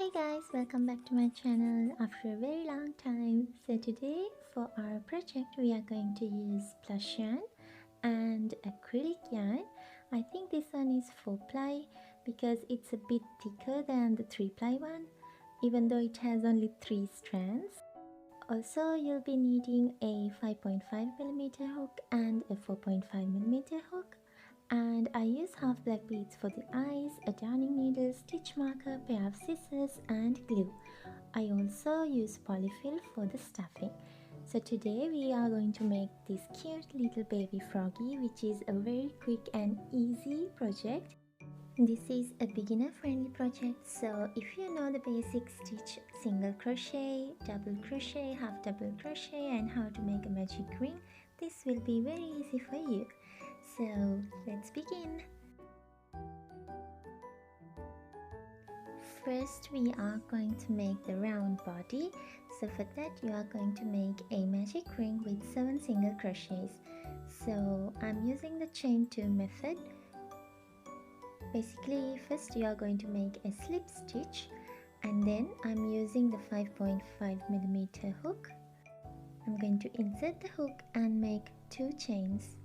Hey guys, welcome back to my channel after a very long time. So today for our project we are going to use plush yarn and acrylic yarn. I think this one is 4-ply because it's a bit thicker than the 3-ply one, even though it has only 3 strands. Also, you'll be needing a 5.5mm hook and a 4.5mm hook. And I use half black beads for the eyes, a darning needle, stitch marker, pair of scissors and glue. I also use Polyfil for the stuffing. So today we are going to make this cute little baby froggy, which is a very quick and easy project. This is a beginner friendly project, so if you know the basic stitch, single crochet, double crochet, half double crochet and how to make a magic ring, this will be very easy for you. So let's begin. First we are going to make the round body. So for that you are going to make a magic ring with 7 single crochets. So I'm using the chain 2 method. Basically first you are going to make a slip stitch and then I'm using the 5.5mm hook. I'm going to insert the hook and make 2 chains.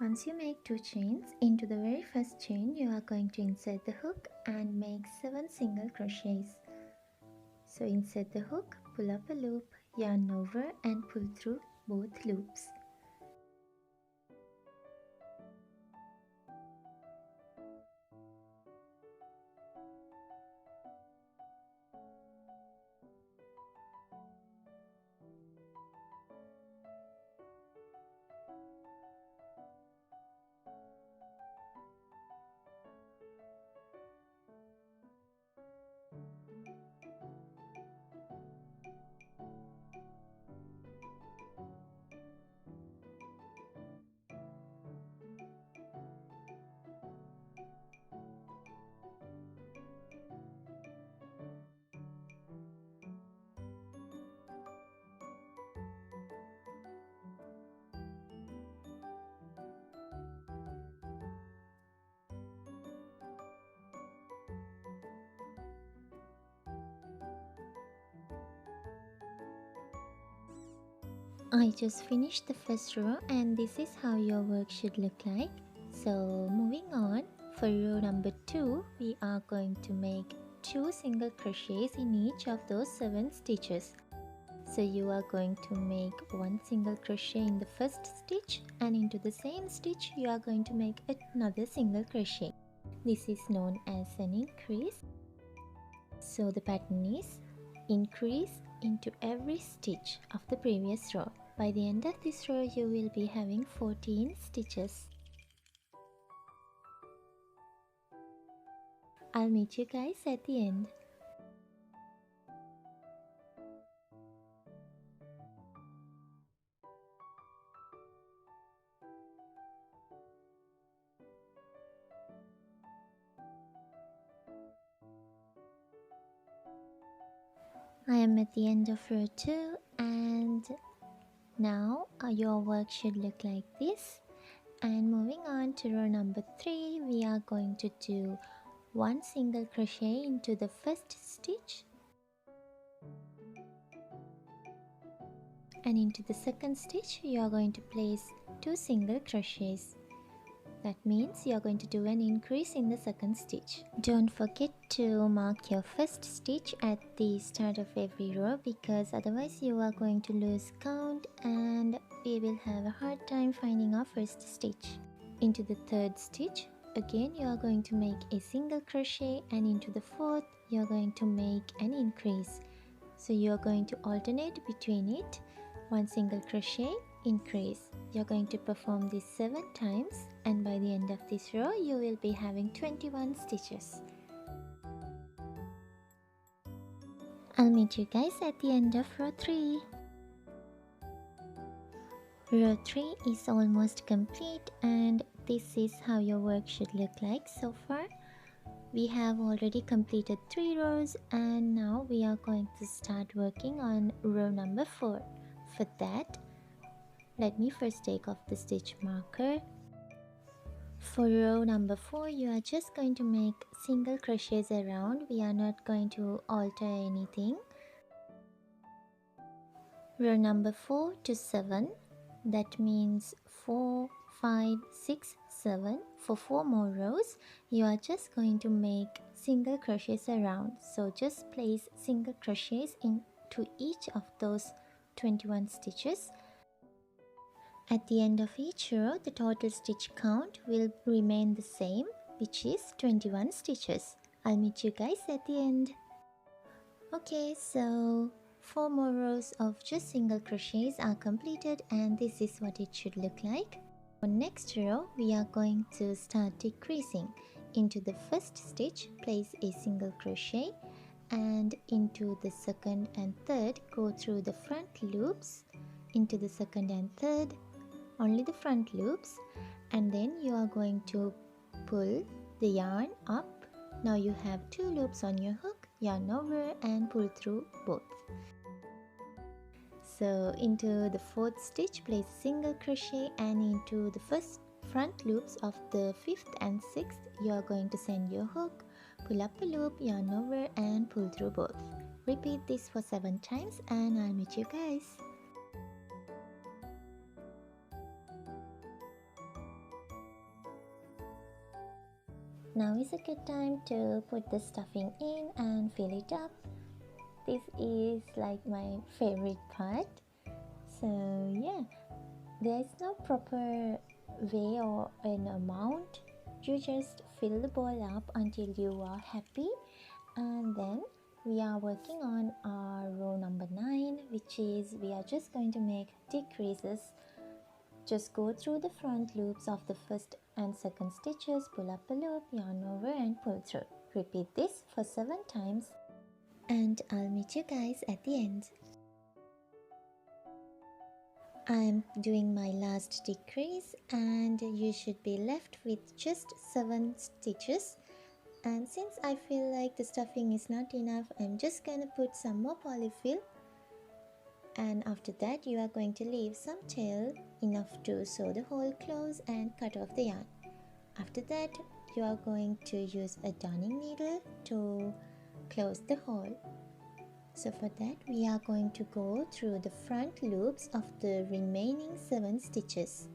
Once you make 2 chains, into the very first chain you are going to insert the hook and make 7 single crochets. So insert the hook, pull up a loop, yarn over and pull through both loops. I just finished the first row and this is how your work should look like. So moving on, for row number 2 we are going to make 2 single crochets in each of those 7 stitches. So you are going to make 1 single crochet in the first stitch and into the same stitch you are going to make another single crochet. This is known as an increase. So the pattern is increase into every stitch of the previous row. By the end of this row you will be having 14 stitches. I'll meet you guys at the end. I am at the end of row 2 and now your work should look like this. And moving on to row number 3 we are going to do 1 single crochet into the first stitch and into the second stitch you are going to place 2 single crochets. That means you are going to do an increase in the second stitch. Don't forget to mark your first stitch at the start of every row because otherwise you are going to lose count and we will have a hard time finding our first stitch. Into the third stitch, again you are going to make a single crochet and into the fourth you are going to make an increase. So you are going to alternate between it, 1 single crochet, increase. You're going to perform this 7 times and by the end of this row you will be having 21 stitches. I'll meet you guys at the end of row 3. Row 3 is almost complete and this is how your work should look like so far. we have already completed 3 rows, and now we are going to start working on row number 4. For that, let me first take off the stitch marker. For row number 4, you are just going to make single crochets around. We are not going to alter anything. Row number 4 to 7, that means 4, 5, 6, 7. For 4 more rows, you are just going to make single crochets around. So just place single crochets into each of those 21 stitches. At the end of each row, the total stitch count will remain the same, which is 21 stitches. I'll meet you guys at the end. Okay, so 4 more rows of just single crochets are completed, and this is what it should look like. For next row, we are going to start decreasing. Into the first stitch, place a single crochet, and into the second and third, go through the front loops. Into the second and third, only the front loops, and then you are going to pull the yarn up. Now you have 2 loops on your hook, yarn over and pull through both. So into the 4th stitch, place a single crochet, and into the first front loops of the 5th and 6th, you are going to send your hook, pull up a loop, yarn over and pull through both. Repeat this for 7 times, and I'll meet you guys. Now is a good time to put the stuffing in and fill it up. This is like my favorite part. So yeah, there is no proper way or an amount. You just fill the ball up until you are happy, and then we are working on our row number 9, which is we are just going to make decreases. Just go through the front loops of the first and second stitches, pull up a loop, yarn over and pull through. Repeat this for 7 times, and I'll meet you guys at the end. I'm doing my last decrease, and you should be left with just 7 stitches. And since I feel like the stuffing is not enough, I'm just gonna put some more polyfil, and after that you are going to leave some tail enough to sew the hole close and cut off the yarn. After that, you are going to use a darning needle to close the hole. So for that, we are going to go through the front loops of the remaining 7 stitches.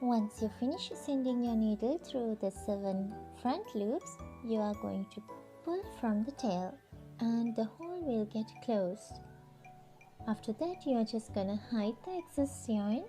Once you finish sending your needle through the 7 front loops, you are going to pull from the tail and the hole will get closed. After that, you are just gonna hide the excess yarn.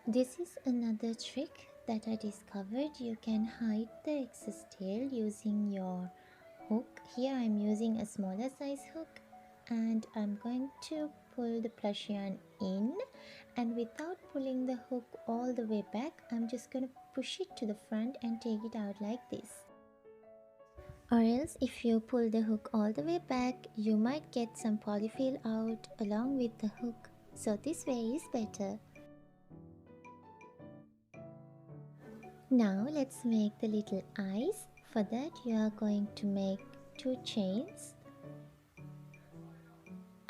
This is another trick that I discovered. You can hide the excess tail using your hook. Here I'm using a smaller size hook, and I'm going to pull the plush yarn in, and without pulling the hook all the way back, I'm just going to push it to the front and take it out like this. Or else if you pull the hook all the way back, you might get some polyfil out along with the hook. So this way is better. Now let's make the little eyes. For that, you are going to make 2 chains.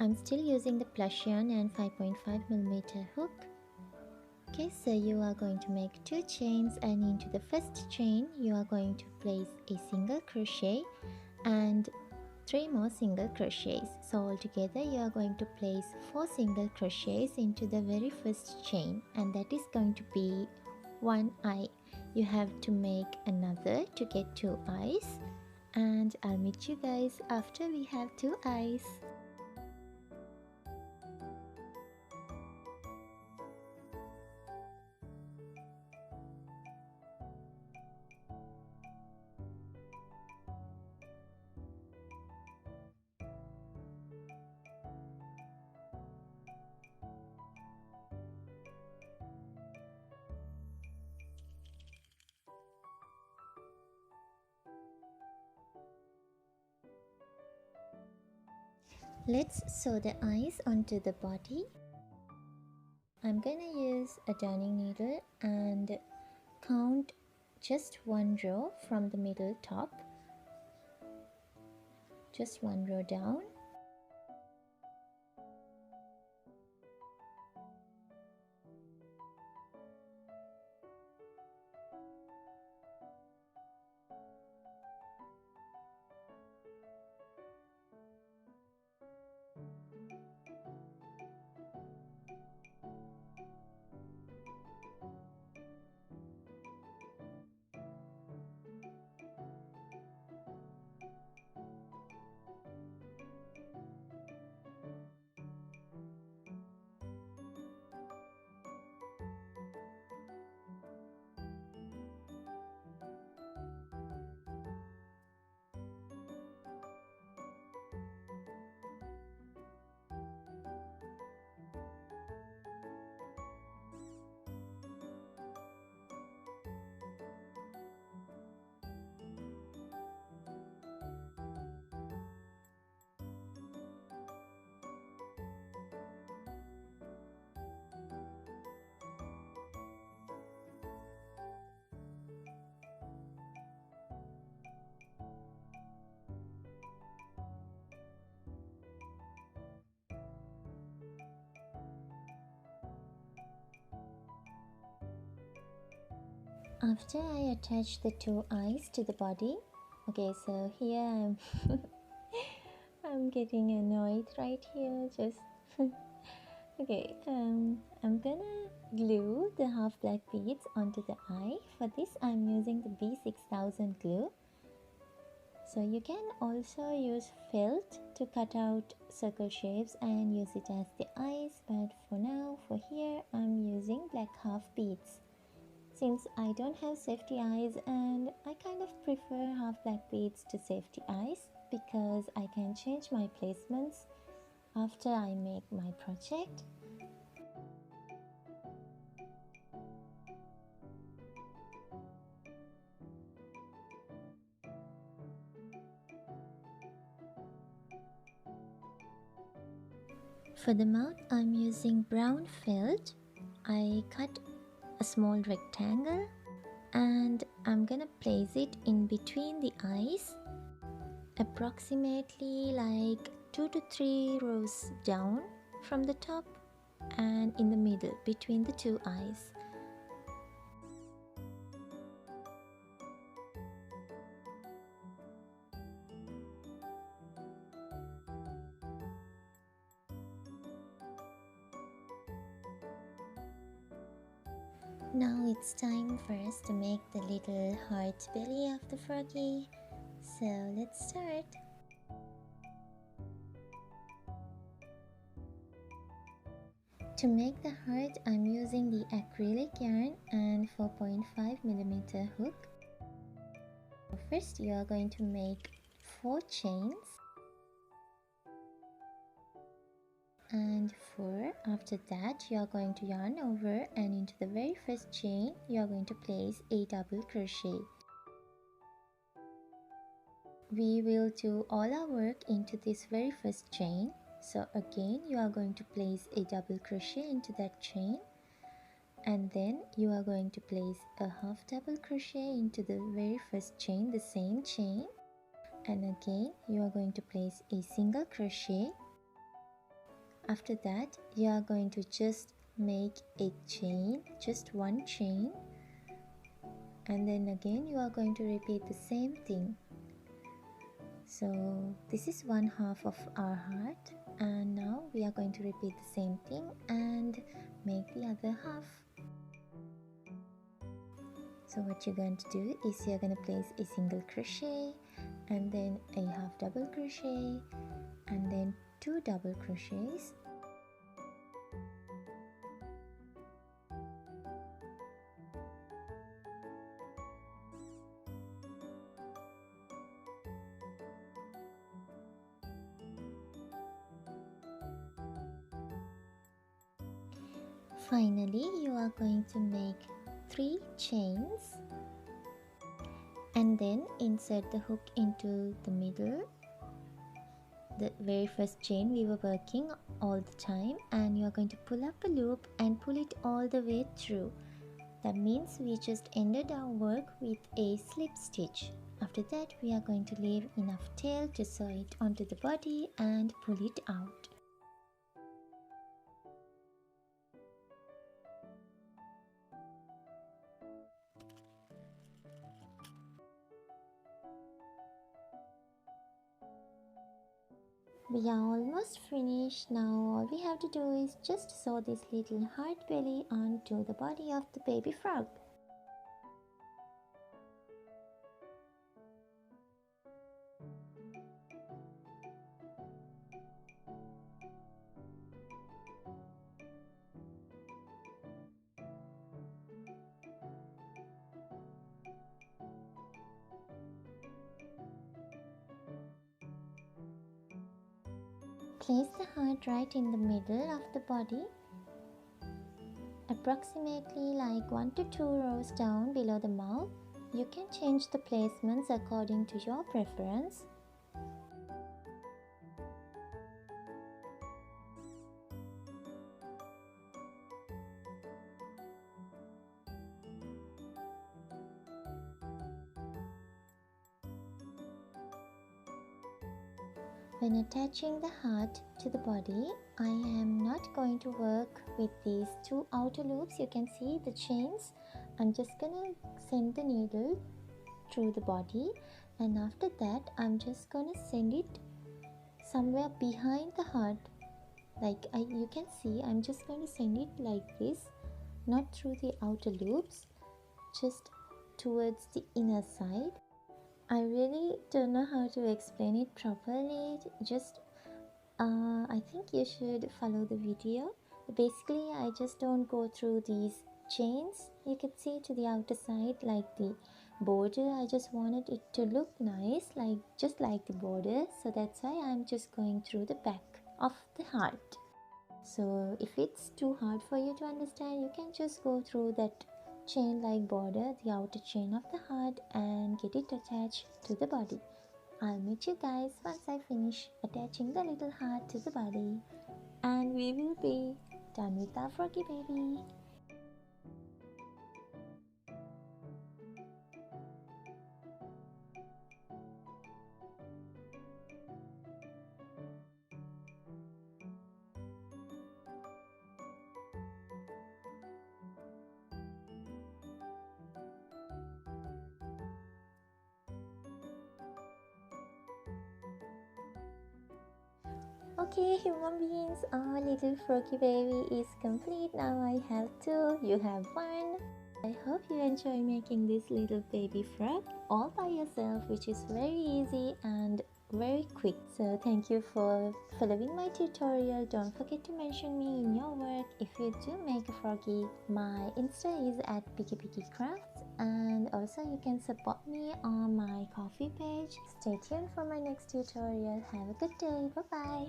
I'm still using the plush yarn and 5.5mm hook. Okay, so you are going to make 2 chains, and into the first chain you are going to place a single crochet, and 3 more single crochets. So altogether you are going to place 4 single crochets into the very first chain, and that is going to be 1 eye. You have to make another to get 2 eyes, and I'll meet you guys after we have 2 eyes. Let's sew the eyes onto the body. I'm gonna use a darning needle and count just 1 row from the middle top. Just 1 row down. After I attach the 2 eyes to the body, okay, so here I'm getting annoyed right here, just okay, I'm gonna glue the half black beads onto the eye. For this I'm using the B6000 glue. So you can also use felt to cut out circle shapes and use it as the eyes, but for now, for here, I'm using black half beads. Since I don't have safety eyes, and I kind of prefer half black beads to safety eyes because I can change my placements after I make my project. For the mouth, I'm using brown felt. I cut a small rectangle and I'm gonna place it in between the eyes, approximately like 2 to 3 rows down from the top and in the middle between the 2 eyes. Now it's time for us to make the little heart belly of the froggy. So let's start. To make the heart, I'm using the acrylic yarn and 4.5mm hook. First, you are going to make 4 chains. And 4. After that, you are going to yarn over, and into the very first chain you are going to place a double crochet. We will do all our work into this very first chain. So again you are going to place a double crochet into that chain, and then you are going to place a half double crochet into the very first chain, the same chain, and again you are going to place a single crochet. After that, you are going to just make a chain, just 1 chain, and then again you are going to repeat the same thing. So this is one half of our heart, and now we are going to repeat the same thing and make the other half. So what you're going to do is you're going to place a single crochet and then a half double crochet and then 2 double crochets. Finally, you are going to make 3 chains and then insert the hook into the middle, the very first chain we were working all the time, and you are going to pull up a loop and pull it all the way through. That means we just ended our work with a slip stitch. After that, we are going to leave enough tail to sew it onto the body and pull it out. We are almost finished. Now all we have to do is just sew this little heart belly onto the body of the baby frog. Place the heart right in the middle of the body, approximately like 1 to 2 rows down below the mouth. You can change the placements according to your preference. When attaching the heart to the body, I am not going to work with these 2 outer loops. You can see the chains. I'm just gonna send the needle through the body, and after that I'm just gonna send it somewhere behind the heart. You can see I'm just going to send it like this, not through the outer loops, just towards the inner side. I really don't know how to explain it properly. I think you should follow the video. Basically, I just don't go through these chains. You can see to the outer side like the border. I just wanted it to look nice, just like the border. So that's why I'm just going through the back of the heart. So if it's too hard for you to understand, you can just go through that chain like border, the outer chain of the heart, and get it attached to the body. I'll meet you guys once I finish attaching the little heart to the body, and we will be done with our froggy baby. Okay, human beings, our little froggy baby is complete. Now I have 2, you have 1. I hope you enjoy making this little baby frog all by yourself, which is very easy and very quick. So thank you for following my tutorial. Don't forget to mention me in your work if you do make a froggy. My Insta is at pikipiki crafts, and also you can support me on my coffee page. Stay tuned for my next tutorial. Have a good day. Bye bye.